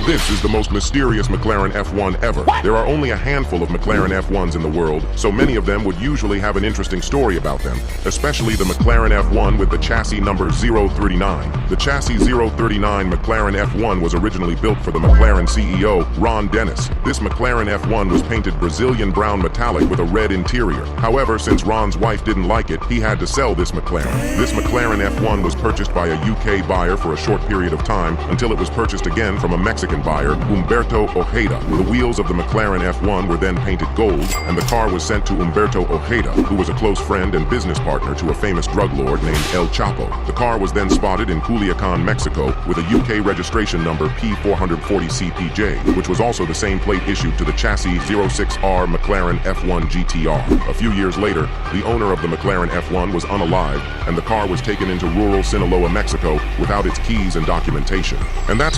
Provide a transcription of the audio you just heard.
This is the most mysterious McLaren F1 ever. There are only a handful of McLaren F1s in the world, so many of them would usually have an interesting story about them, especially the McLaren F1 with the chassis number 039. The chassis 039 McLaren F1 was originally built for the McLaren CEO, Ron Dennis. This McLaren F1 was painted Brazilian brown metallic with a red interior. However, since Ron's wife didn't like it, he had to sell this McLaren. This McLaren F1 was purchased by a UK buyer for a short period of time until it was purchased again from a Mexican buyer, Humberto Ojeda. The wheels of the McLaren F1 were then painted gold, and the car was sent to Humberto Ojeda, who was a close friend and business partner to a famous drug lord named El Chapo. The car was then spotted in Culiacan, Mexico, with a UK registration number P440CPJ, which was also the same plate issued to the chassis 06R McLaren F1 GTR. A few years later, the owner of the McLaren F1 was unalived, and the car was taken into rural Sinaloa, Mexico, without its keys and documentation. And that's how